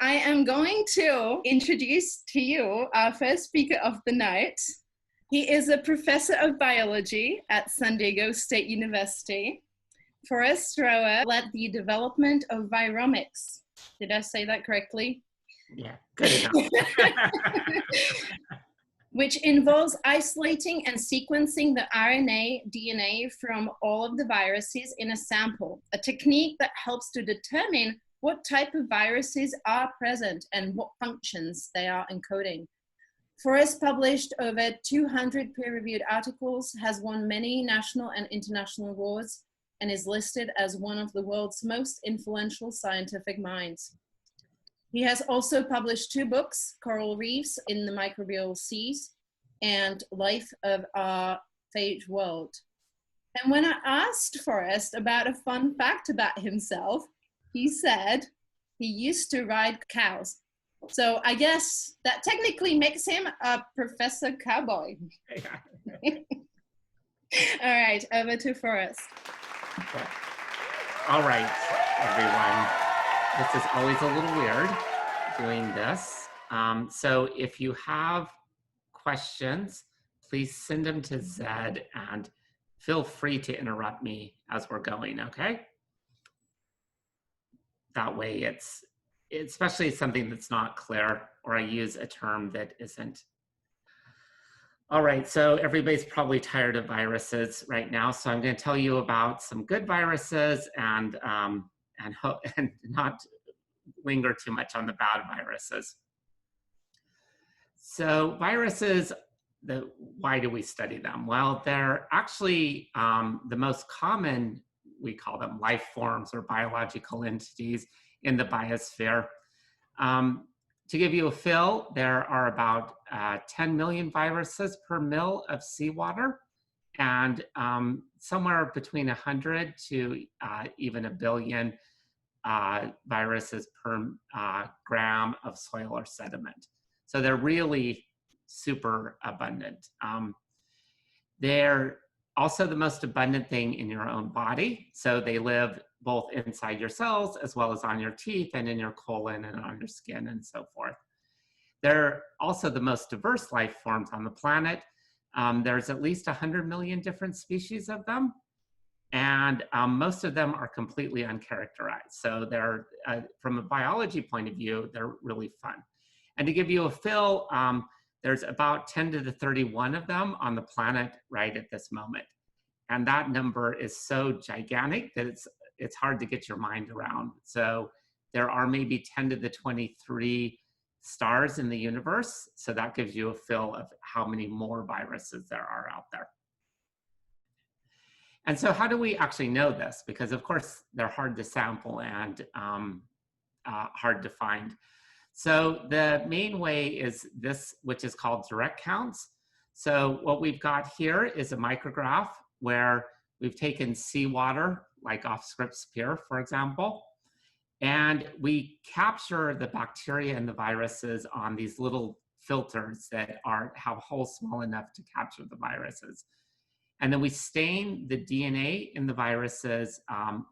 I am going to introduce to you our first speaker of the night. He is a professor of biology at San Diego State University. Forrest Rohwer led the development of viromics. Did I say that correctly? Yeah, good enough. Which involves isolating and sequencing the RNA, DNA from all of the viruses in a sample, a technique that helps to determine what type of viruses are present and what functions they are encoding. Forrest published over 200 peer-reviewed articles, has won many national and international awards, and is listed as one of the world's most influential scientific minds. He has also published 2 books, Coral Reefs in the Microbial Seas and Life of Our Phage World. And when I asked Forrest about a fun fact about himself, he said he used to ride cows. So I guess that technically makes him a professor cowboy. All right, over to Forrest. Okay. All right, everyone. This is always a little weird doing this. So if you have questions, please send them to Zed and feel free to interrupt me as we're going, okay? That way it's especially something that's not clear or I use a term that isn't. All right, so everybody's probably tired of viruses right now, so I'm going to tell you about some good viruses and not linger too much on the bad viruses. So viruses, why do we study them? Well, they're actually the most common, we call them life forms or biological entities in the biosphere. To give you a feel, there are about 10 million viruses per mil of seawater, and somewhere between 100 to even a billion viruses per gram of soil or sediment. So they're really super abundant. They're also the most abundant thing in your own body. So they live both inside your cells as well as on your teeth and in your colon and on your skin and so forth. They're also the most diverse life forms on the planet. There's at least 100 million different species of them. And most of them are completely uncharacterized. So they're, from a biology point of view, they're really fun. And to give you a feel, there's about 10 to the 31 of them on the planet right at this moment. And that number is so gigantic that it's hard to get your mind around. So there are maybe 10 to the 23 stars in the universe. So that gives you a feel of how many more viruses there are out there. And so how do we actually know this? Because of course they're hard to sample and hard to find. So the main way is this, which is called direct counts. So what we've got here is a micrograph where we've taken seawater, like off Scripps Pier, for example, and we capture the bacteria and the viruses on these little filters that have holes small enough to capture the viruses. And then we stain the DNA in the viruses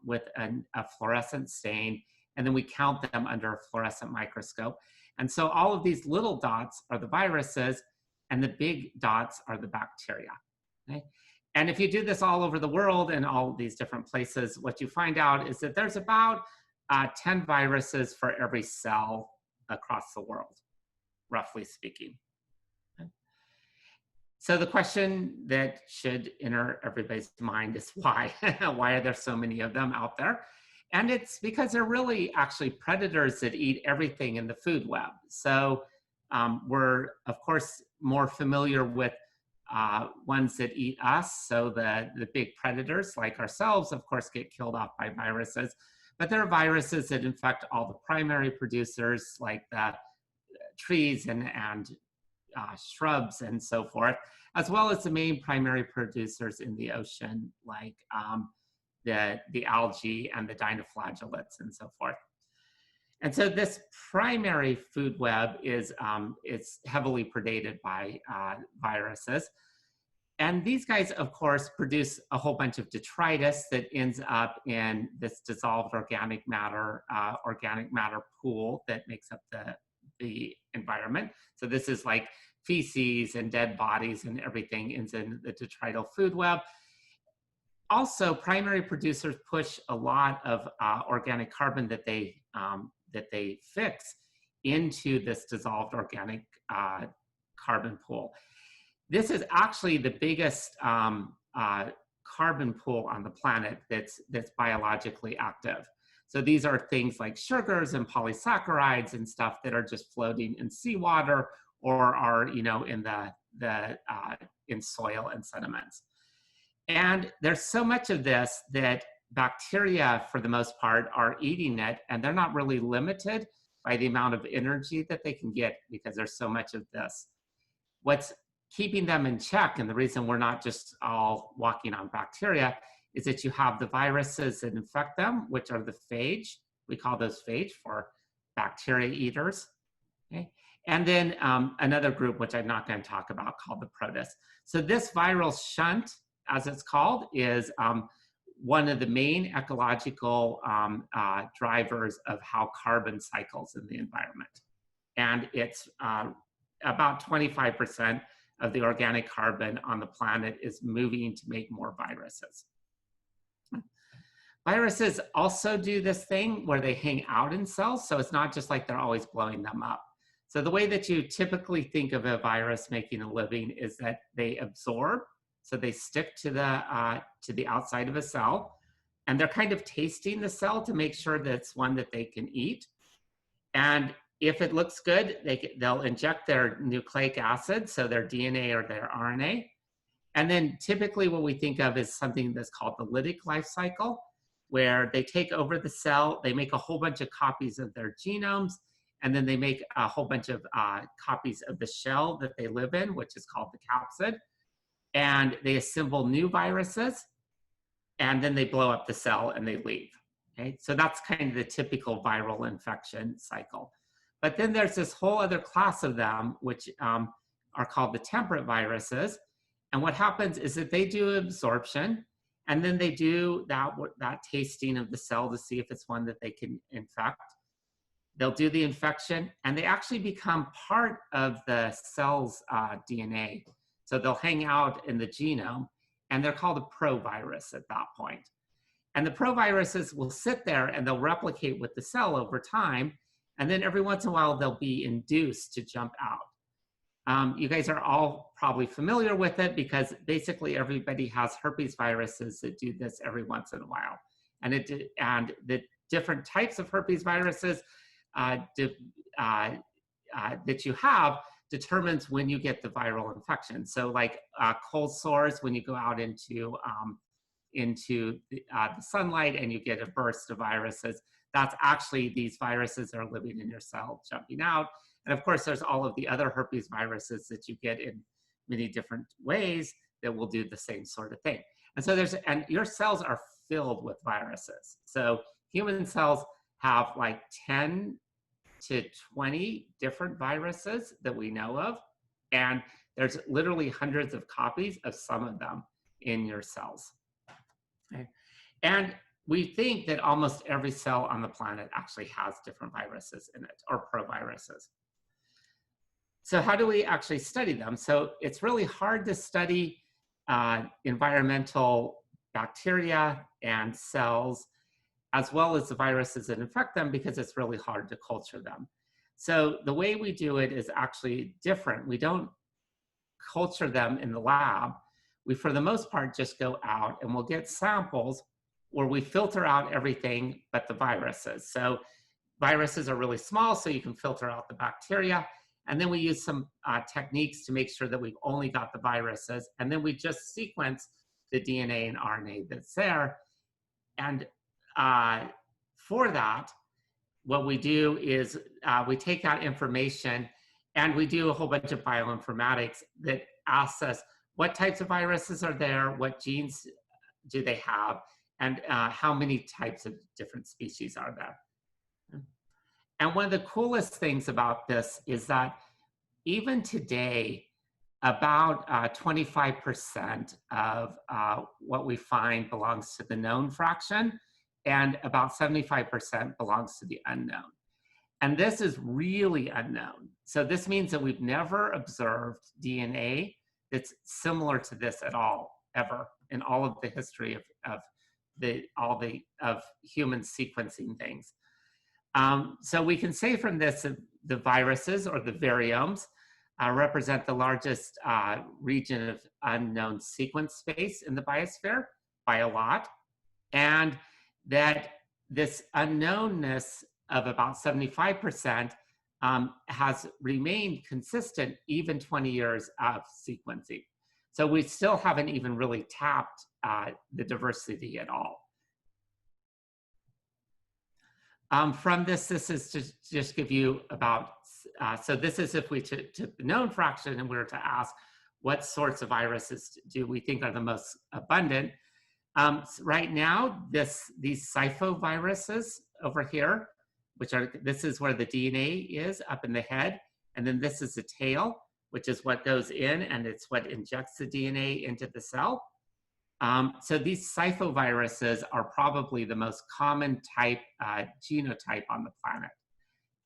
with a fluorescent stain, and then we count them under a fluorescent microscope. And so all of these little dots are the viruses, and the big dots are the bacteria. Okay? And if you do this all over the world in all these different places, what you find out is that there's about 10 viruses for every cell across the world, roughly speaking. Okay? So the question that should enter everybody's mind is why? Why are there so many of them out there? And it's because they're really actually predators that eat everything in the food web. So we're, of course, more familiar with ones that eat us. So the big predators like ourselves, of course, get killed off by viruses. But there are viruses that infect all the primary producers like the trees and shrubs and so forth, as well as the main primary producers in the ocean like the algae and the dinoflagellates and so forth. And so this primary food web is heavily predated by viruses. And these guys, of course, produce a whole bunch of detritus that ends up in this dissolved organic matter pool that makes up the environment. So this is like feces and dead bodies and everything ends in the detrital food web. Also, primary producers push a lot of organic carbon that they fix into this dissolved organic carbon pool. This is actually the biggest carbon pool on the planet that's biologically active. So these are things like sugars and polysaccharides and stuff that are just floating in seawater or are, you know, in in soil and sediments. And there's so much of this that bacteria, for the most part, are eating it, and they're not really limited by the amount of energy that they can get because there's so much of this. What's keeping them in check, and the reason we're not just all walking on bacteria, is that you have the viruses that infect them, which are the phage. We call those phage for bacteria eaters. Okay? And then another group, which I'm not going to talk about, called the protists. So this viral shunt, as it's called, is one of the main ecological drivers of how carbon cycles in the environment. And it's about 25% of the organic carbon on the planet is moving to make more viruses. Viruses also do this thing where they hang out in cells, so it's not just like they're always blowing them up. So the way that you typically think of a virus making a living is that they absorb, so they stick to the outside of a cell, and they're kind of tasting the cell to make sure that it's one that they can eat. And if it looks good, they'll inject their nucleic acid, so their DNA or their RNA. And then typically what we think of is something that's called the lytic life cycle, where they take over the cell, they make a whole bunch of copies of their genomes, and then they make a whole bunch of copies of the shell that they live in, which is called the capsid. And they assemble new viruses, and then they blow up the cell and they leave. Okay? So that's kind of the typical viral infection cycle. But then there's this whole other class of them, which are called the temperate viruses. And what happens is that they do absorption, and then they do that tasting of the cell to see if it's one that they can infect. They'll do the infection, and they actually become part of the cell's DNA. So they'll hang out in the genome, and they're called a provirus at that point. And the proviruses will sit there and they'll replicate with the cell over time. And then every once in a while, they'll be induced to jump out. You guys are all probably familiar with it because basically everybody has herpes viruses that do this every once in a while. And the different types of herpes viruses that you have determines when you get the viral infection. So like cold sores, when you go out into the sunlight and you get a burst of viruses, that's actually these viruses that are living in your cell jumping out. And of course, there's all of the other herpes viruses that you get in many different ways that will do the same sort of thing. And so and your cells are filled with viruses. So human cells have like 10 to 20 different viruses that we know of. And there's literally hundreds of copies of some of them in your cells. Okay. And we think that almost every cell on the planet actually has different viruses in it, or proviruses. So how do we actually study them? So it's really hard to study environmental bacteria and cells, as well as the viruses that infect them, because it's really hard to culture them. So the way we do it is actually different. We don't culture them in the lab. We, for the most part, just go out and we'll get samples where we filter out everything but the viruses. So viruses are really small, so you can filter out the bacteria. And then we use some techniques to make sure that we've only got the viruses. And then we just sequence the DNA and RNA that's there. And for that, what we do is we take that information and we do a whole bunch of bioinformatics that asks us what types of viruses are there, what genes do they have, and how many types of different species are there. And one of the coolest things about this is that even today, about 25% of what we find belongs to the known fraction, and about 75% belongs to the unknown. And this is really unknown. So this means that we've never observed DNA that's similar to this at all, ever, in all of the history of human sequencing things. So we can say from this that the viruses, or the variomes, represent the largest region of unknown sequence space in the biosphere by a lot, and that this unknownness of about 75% has remained consistent even 20 years of sequencing. So we still haven't even really tapped the diversity at all. From this is to just give you about, so this is if we took the known fraction and we were to ask what sorts of viruses do we think are the most abundant. So right now, these cyphoviruses over here, this is where the DNA is up in the head, and then this is the tail, which is what goes in, and it's what injects the DNA into the cell. So these cyphoviruses are probably the most common type genotype on the planet.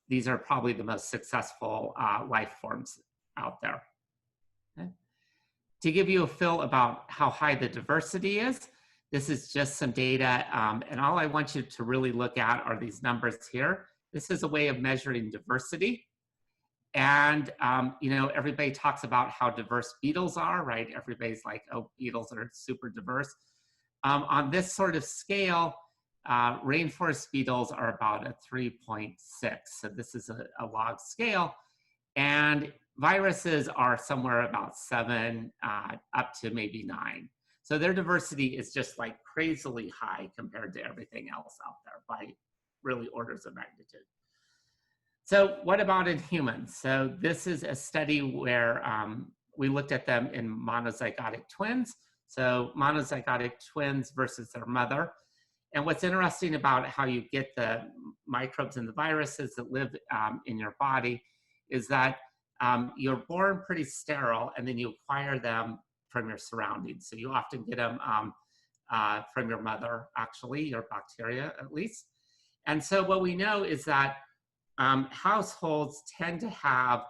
These are probably the most successful life forms out there. Okay. To give you a feel about how high the diversity is, this is just some data, and all I want you to really look at are these numbers here. This is a way of measuring diversity. And, you know, everybody talks about how diverse beetles are, right? Everybody's like, oh, beetles are super diverse. On this sort of scale, rainforest beetles are about a 3.6. So this is a log scale. And viruses are somewhere about 7 up to maybe 9. So their diversity is just like crazily high compared to everything else out there by really orders of magnitude. So what about in humans? So this is a study where we looked at them in monozygotic twins. So monozygotic twins versus their mother. And what's interesting about how you get the microbes and the viruses that live in your body is that you're born pretty sterile, and then you acquire them from your surroundings. So you often get them from your mother, actually, your bacteria at least. And so what we know is that households tend to have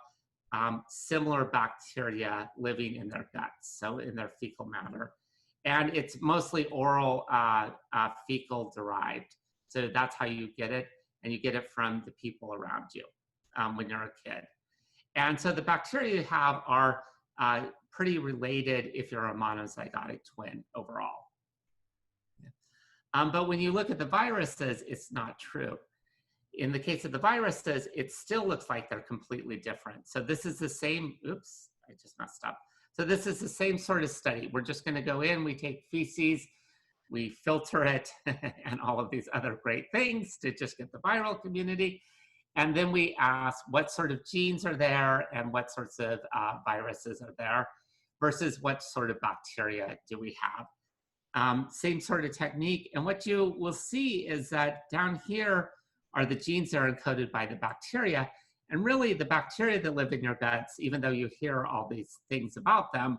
similar bacteria living in their guts, so in their fecal matter. And it's mostly oral fecal derived. So that's how you get it, and you get it from the people around you when you're a kid. And so the bacteria you have are pretty related if you're a monozygotic twin overall. But when you look at the viruses, it's not true. In the case of the viruses, it still looks like they're completely different. So this is the same, oops, I just messed up. So this is the same sort of study. We're just gonna go in, we take feces, we filter it, and all of these other great things to just get the viral community. And then we ask what sort of genes are there and what sorts of viruses are there versus what sort of bacteria do we have. Same sort of technique. And what you will see is that down here are the genes that are encoded by the bacteria. And really the bacteria that live in your guts, even though you hear all these things about them,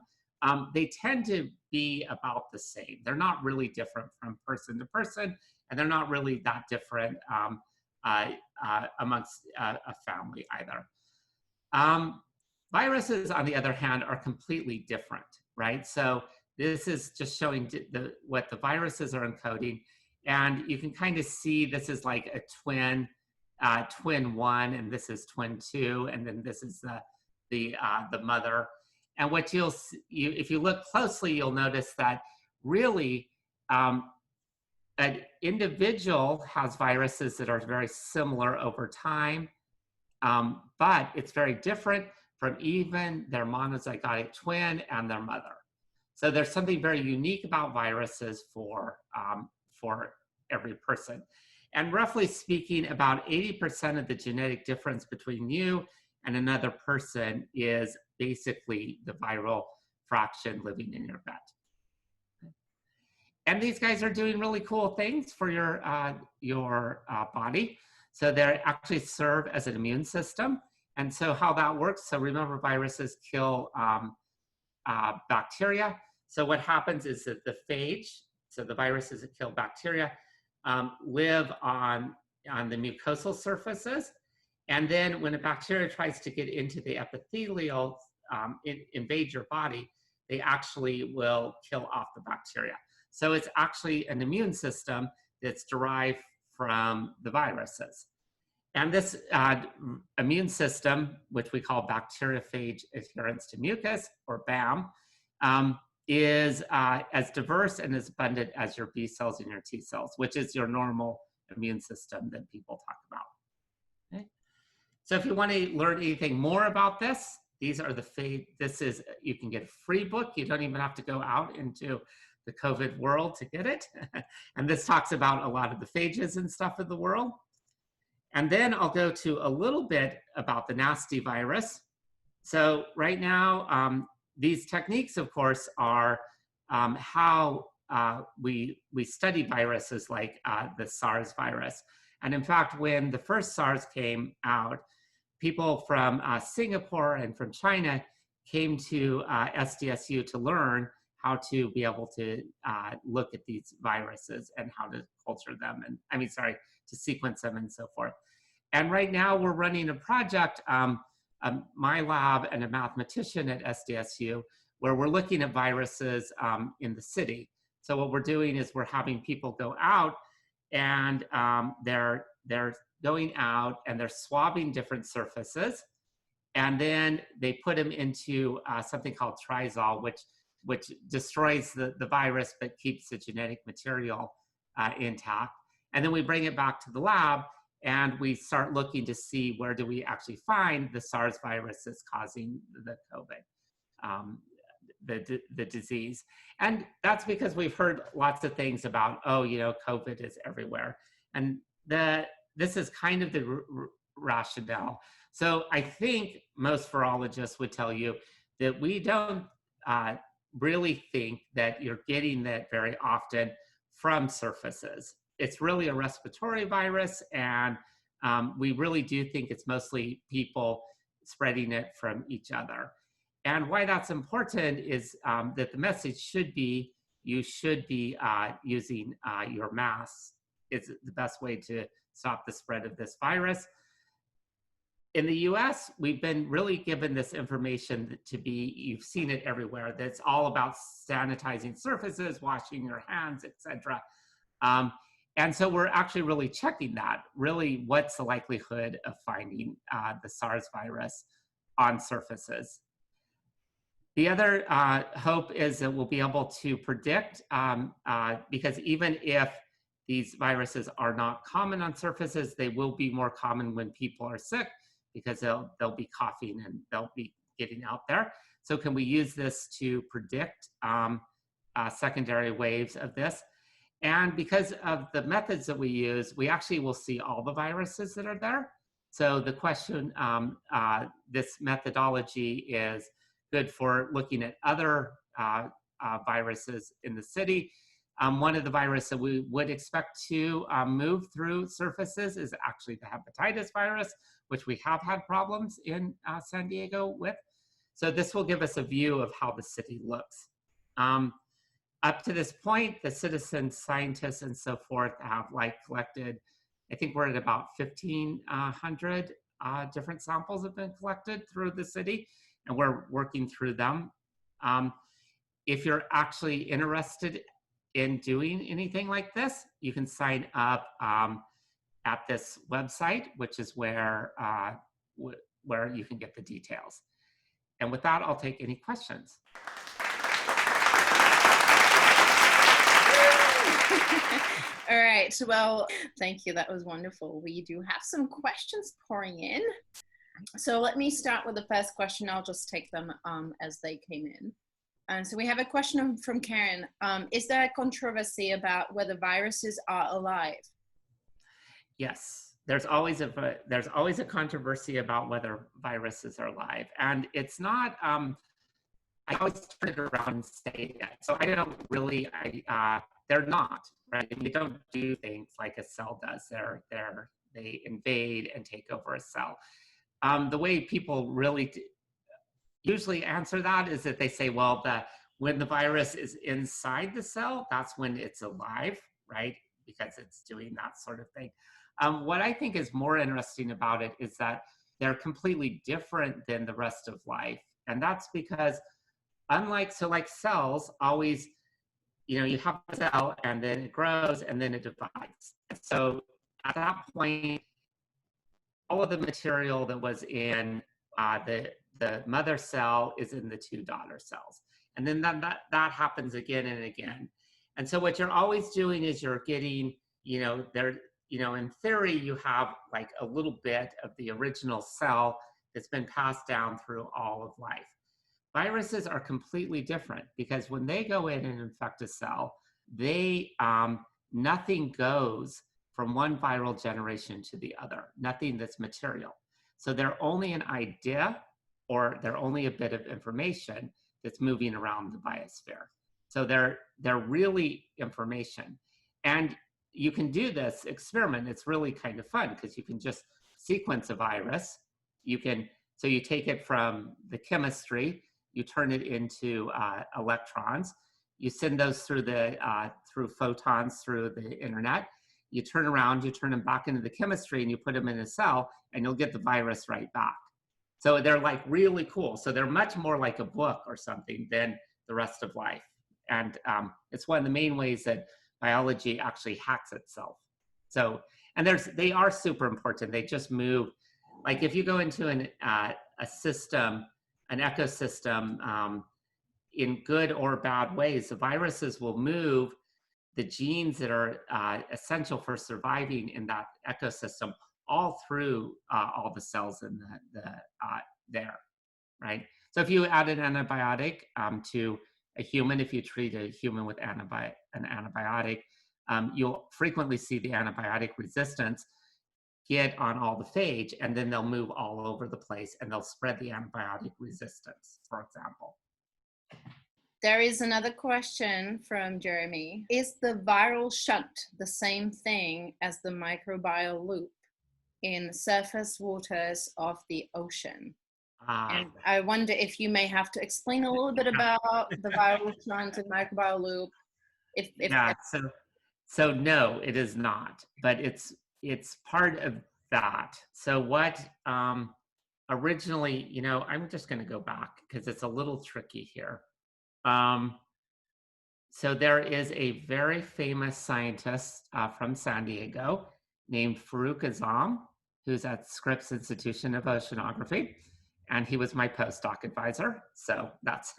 they tend to be about the same. They're not really different from person to person, and they're not really that different amongst a family either. Viruses, on the other hand, are completely different, right? So this is just showing what the viruses are encoding. And you can kind of see this is like a twin 1, and this is twin 2, and then this is the mother. And what you'll see, if you look closely, you'll notice that really an individual has viruses that are very similar over time, but it's very different from even their monozygotic twin and their mother. So there's something very unique about viruses for every person. And roughly speaking, about 80% of the genetic difference between you and another person is basically the viral fraction living in your gut. And these guys are doing really cool things for your body. So they actually serve as an immune system. And so how that works, so remember viruses kill bacteria. So what happens is that the phage, so the viruses that kill bacteria, live on the mucosal surfaces. And then when a bacteria tries to get into the epithelial, invade your body, they actually will kill off the bacteria. So it's actually an immune system that's derived from the viruses. And this immune system, which we call bacteriophage adherence to mucus, or BAM, is as diverse and as abundant as your B cells and your T cells, which is your normal immune system that people talk about. Okay. So if you want to learn anything more about this, these are the you can get a free book. You don't even have to go out into the COVID world to get it. And this talks about a lot of the phages and stuff in the world. And then I'll go to a little bit about the nasty virus. So right now, these techniques, of course, are how we study viruses like the SARS virus. And in fact, when the first SARS came out, people from Singapore and from China came to SDSU to learn how to be able to look at these viruses and how to culture them, and to sequence them and so forth. And right now we're running a project, my lab and a mathematician at SDSU, where we're looking at viruses in the city. So what we're doing is we're having people go out, and they're going out and they're swabbing different surfaces, and then they put them into something called Trizol, which destroys the virus but keeps the genetic material intact. And then we bring it back to the lab, and we start looking to see where do we actually find the SARS virus that's causing the COVID, the disease. And that's because we've heard lots of things about, oh, COVID is everywhere. And this is kind of the rationale. So I think most virologists would tell you that we don't really think that you're getting that very often from surfaces. It's really a respiratory virus, and we really do think it's mostly people spreading it from each other. And why that's important is that the message should be, you should be using your masks. It's the best way to stop the spread of this virus. In the US, we've been really given this information to be, you've seen it everywhere, that's all about sanitizing surfaces, washing your hands, etc. And so we're actually really checking that. Really, what's the likelihood of finding the SARS virus on surfaces? The other hope is that we'll be able to predict, because even if these viruses are not common on surfaces, they will be more common when people are sick, because they'll be coughing and they'll be getting out there. So can we use this to predict secondary waves of this? And because of the methods that we use, we actually will see all the viruses that are there. So the question, this methodology is good for looking at other viruses in the city. One of the viruses that we would expect to move through surfaces is actually the hepatitis virus, which we have had problems in San Diego with. So this will give us a view of how the city looks. Up to this point, the citizen scientists and so forth have collected, I think we're at about 1,500 different samples have been collected through the city, and we're working through them. If you're actually interested in doing anything like this, you can sign up at this website, which is where you can get the details. And with that, I'll take any questions. All right, well, thank you. That was wonderful. We do have some questions pouring in. So let me start with the first question. I'll just take them as they came in. And so we have a question from Karen. Is there a controversy about whether viruses are alive? Yes, there's always a controversy about whether viruses are alive, and it's not. I always turn it around and say that. So I don't really. They're not, right? They don't do things like a cell does. They invade and take over a cell. The way people really usually answer that is that they say, well, when the virus is inside the cell, that's when it's alive, right? Because it's doing that sort of thing. What I think is more interesting about it is that they're completely different than the rest of life. And that's because like cells always, you have a cell and then it grows and then it divides. So at that point, all of the material that was in the mother cell is in the two daughter cells. And then that happens again and again. And so what you're always doing is you're getting, in theory, you have like a little bit of the original cell that's been passed down through all of life. Viruses are completely different because when they go in and infect a cell, nothing goes from one viral generation to the other, nothing that's material. So they're only an idea or they're only a bit of information that's moving around the biosphere. So they're really information. And you can do this experiment. It's really kind of fun because you can just sequence a virus. So you take it from the chemistry, you turn it into electrons, you send those through photons through the internet. You turn around, you turn them back into the chemistry and you put them in a cell and you'll get the virus right back. So they're like really cool. So they're much more like a book or something than the rest of life. And it's one of the main ways that biology actually hacks itself. So, and they are super important. They just move, like if you go into a system, an ecosystem, in good or bad ways, the viruses will move the genes that are essential for surviving in that ecosystem all through all the cells in there, right? So if you add an antibiotic to a human, if you treat a human with an antibiotic, you'll frequently see the antibiotic resistance get on all the phage, and then they'll move all over the place and they'll spread the antibiotic resistance, for example. There is another question from Jeremy. Is the viral shunt the same thing as the microbial loop in surface waters of the ocean? And I wonder if you may have to explain a little bit about the viral shunt and microbial loop. So no, it is not, but it's part of that. So what originally, I'm just going to go back because it's a little tricky here. So there is a very famous scientist from San Diego named Farouk Azam, who's at Scripps Institution of Oceanography, and he was my postdoc advisor. So that's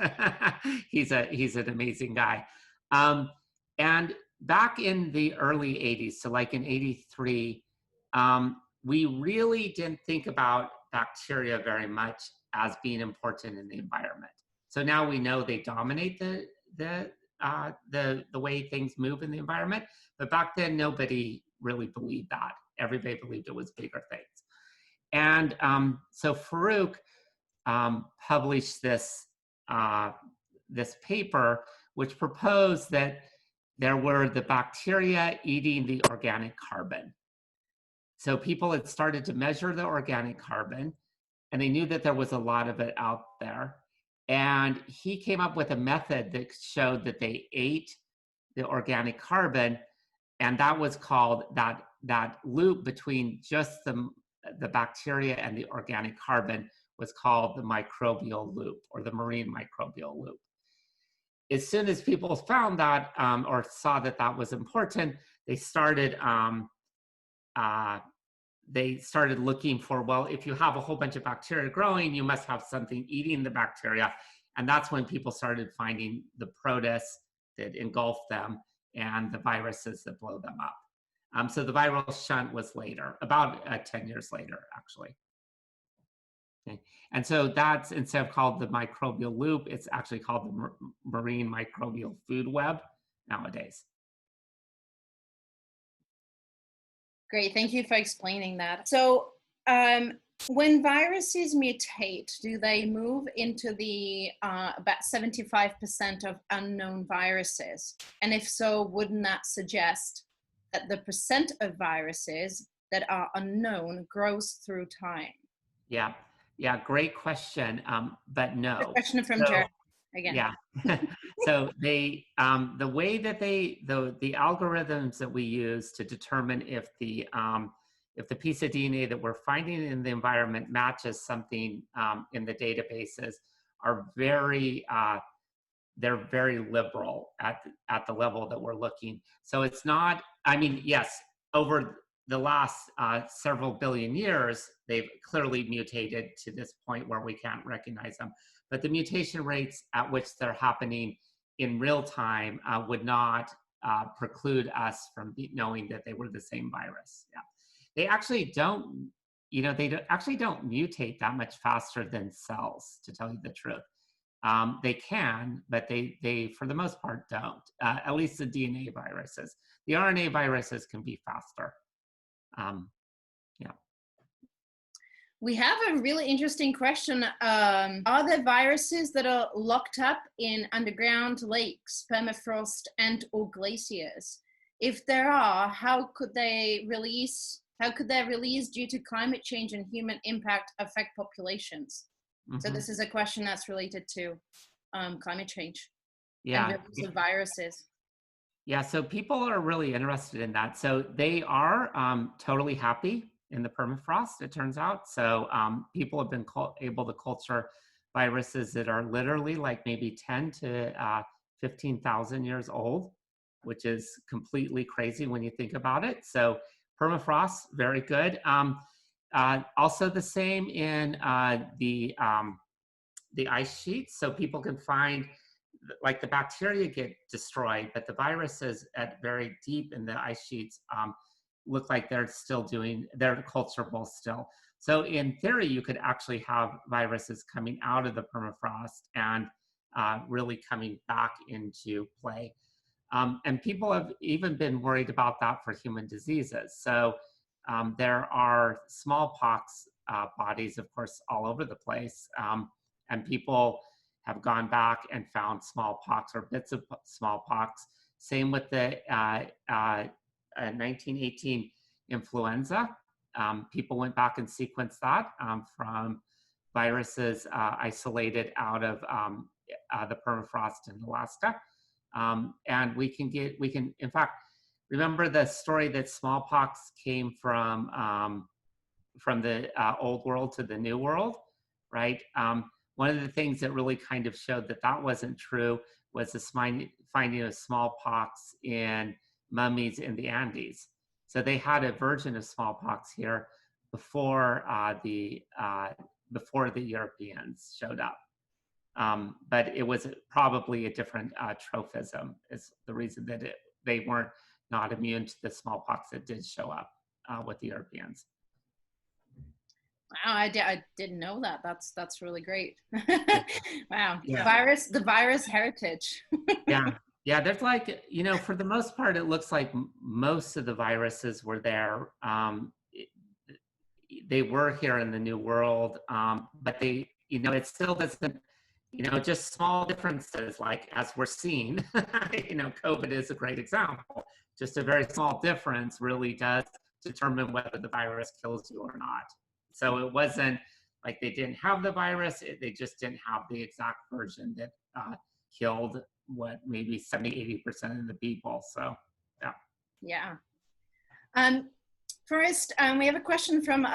he's an amazing guy. And back in the early 80s, so like in 83, we really didn't think about bacteria very much as being important in the environment. So now we know they dominate the way things move in the environment, but back then nobody really believed that. Everybody believed it was bigger things. And so Farouk published this paper which proposed that there were the bacteria eating the organic carbon. So people had started to measure the organic carbon, and they knew that there was a lot of it out there. And he came up with a method that showed that they ate the organic carbon, and that was called that loop between just the bacteria and the organic carbon was called the microbial loop, or the marine microbial loop. As soon as people found that or saw that that was important, they started looking for, well, if you have a whole bunch of bacteria growing, you must have something eating the bacteria. And that's when people started finding the protists that engulf them and the viruses that blow them up. So the viral shunt was later, about 10 years later, actually. Okay. And so that's, instead of called the microbial loop, it's actually called the marine microbial food web nowadays. Great, thank you for explaining that. So when viruses mutate, do they move into the about 75% of unknown viruses? And if so, wouldn't that suggest that the percent of viruses that are unknown grows through time? Yeah, Yeah, great question, but The no. question from So Jared again. yeah, so the way that the algorithms that we use to determine if the piece of DNA that we're finding in the environment matches something in the databases are they're very liberal at the level that we're looking. So it's not, I mean, yes, over the last several billion years, they've clearly mutated to this point where we can't recognize them. But the mutation rates at which they're happening in real time would not preclude us from knowing that they were the same virus. Yeah. They actually don't, actually don't mutate that much faster than cells, to tell you the truth. They can, but they for the most part don't. At least the DNA viruses. The RNA viruses can be faster. Yeah. We have a really interesting question. Are there viruses that are locked up in underground lakes, permafrost, and or glaciers? If there are, how could their release due to climate change and human impact affect populations? So this is a question that's related to climate change and the release of viruses. Yeah, so people are really interested in that. So they are totally happy in the permafrost, it turns out. So people have been able to culture viruses that are literally like maybe 10 to 15,000 years old, which is completely crazy when you think about it. So permafrost, very good. Also the same in the ice sheets. So people can find, like, the bacteria get destroyed, but the viruses at very deep in the ice sheets look like they're culturable still. So in theory, you could actually have viruses coming out of the permafrost and really coming back into play. And people have even been worried about that for human diseases. So there are smallpox bodies, of course, all over the place. And people have gone back and found smallpox or bits of smallpox. Same with the 1918 influenza. People went back and sequenced that from viruses isolated out of the permafrost in Alaska. And we can, in fact, remember the story that smallpox came from the old world to the new world, right? One of the things that really kind of showed that that wasn't true was the finding of smallpox in mummies in the Andes. So they had a version of smallpox here before the Europeans showed up. But it was probably a different trophism is the reason that they weren't not immune to the smallpox that did show up with the Europeans. Wow, I didn't know that. That's really great. Wow, Yeah. the virus heritage. Yeah, there's like, for the most part, it looks like most of the viruses were there. They were here in the New World, but they, it still doesn't, just small differences, like as we're seeing, COVID is a great example. Just a very small difference really does determine whether the virus kills you or not. So it wasn't like they didn't have the virus, they just didn't have the exact version that killed maybe 70–80% of the people. So yeah. First, we have a question from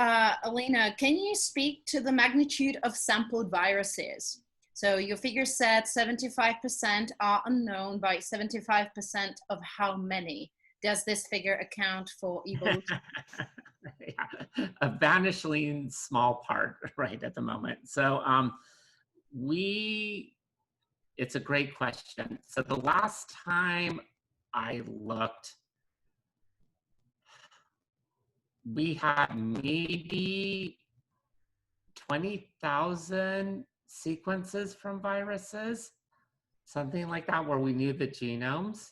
Elena. Can you speak to the magnitude of sampled viruses? So your figure said 75% are unknown by 75% of how many? Does this figure account for evolution? Yeah, a vanishingly small part right at the moment. So it's a great question. So the last time I looked, we had maybe 20,000 sequences from viruses, something like that, where we knew the genomes.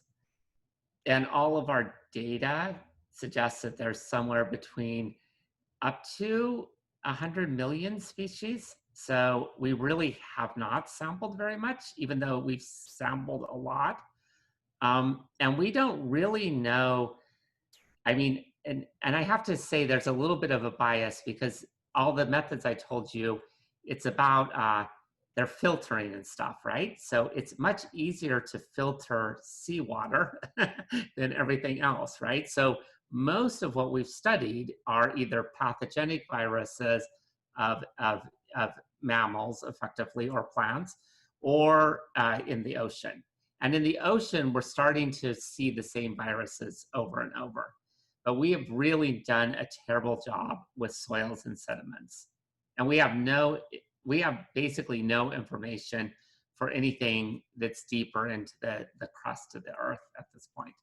And all of our data suggests that there's somewhere between up to 100 million species. So we really have not sampled very much, even though we've sampled a lot. And we don't really know, I mean, and I have to say there's a little bit of a bias because all the methods I told you it's about their filtering and stuff, right? So it's much easier to filter seawater than everything else, right? So most of what we've studied are either pathogenic viruses of mammals, effectively, or plants, or in the ocean. And in the ocean, we're starting to see the same viruses over and over. But we have really done a terrible job with soils and sediments. And we have basically no information for anything that's deeper into the crust of the earth at this point.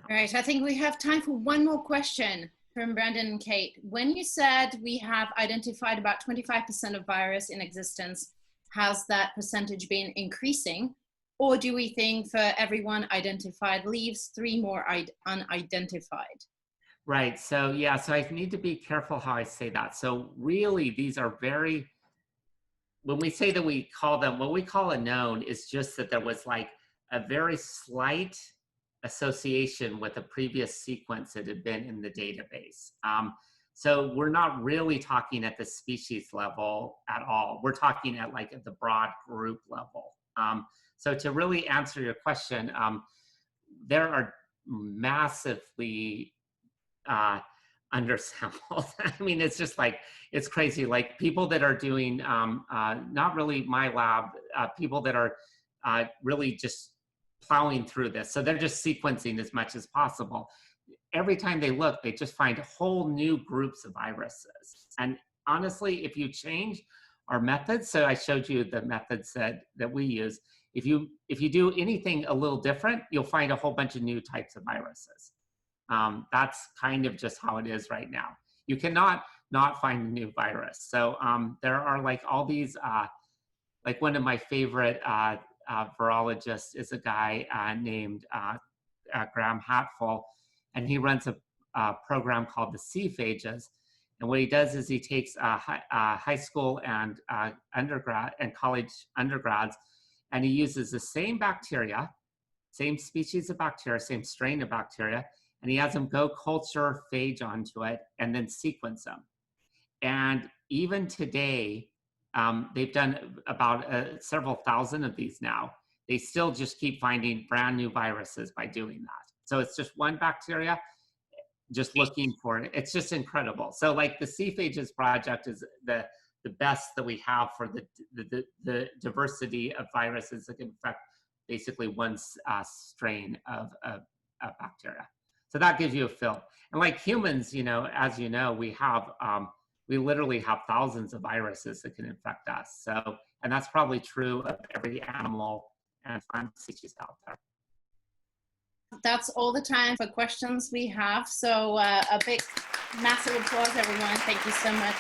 All right, I think we have time for one more question from Brandon and Kate. When you said we have identified about 25% of virus in existence, has that percentage been increasing? Or do we think for everyone identified leaves 3 more unidentified? Right, so yeah, so I need to be careful how I say that. So really, these are very, when we say that we call them, what we call a known is just that there was like a very slight association with a previous sequence that had been in the database. So we're not really talking at the species level at all. We're talking at like at the broad group level. So to really answer your question, there are massively undersampled. I mean, it's just like, it's crazy. Like people that are doing, not really my lab, people that are really just plowing through this. So they're just sequencing as much as possible. Every time they look, they just find whole new groups of viruses. And honestly, if you change our methods, so I showed you the methods that we use, if you do anything a little different, you'll find a whole bunch of new types of viruses. That's kind of just how it is right now. You cannot not find a new virus. So there are like all these, like one of my favorite virologists is a guy named Graham Hatfull, and he runs a program called the C-phages. And what he does is he takes high school and undergrad and college undergrads, and he uses the same bacteria, same species of bacteria, same strain of bacteria, and he has them go culture phage onto it and then sequence them. And even today, they've done about several thousand of these now. They still just keep finding brand new viruses by doing that. So it's just one bacteria, just looking for it. It's just incredible. So like the C-phages project is the best that we have for the diversity of viruses that can affect basically one strain of bacteria. So that gives you a feel. And like humans, you know, as you know, we have, we literally have thousands of viruses that can infect us. So, and that's probably true of every animal and plant species out there. That's all the time for questions we have. So a big, massive applause, everyone. Thank you so much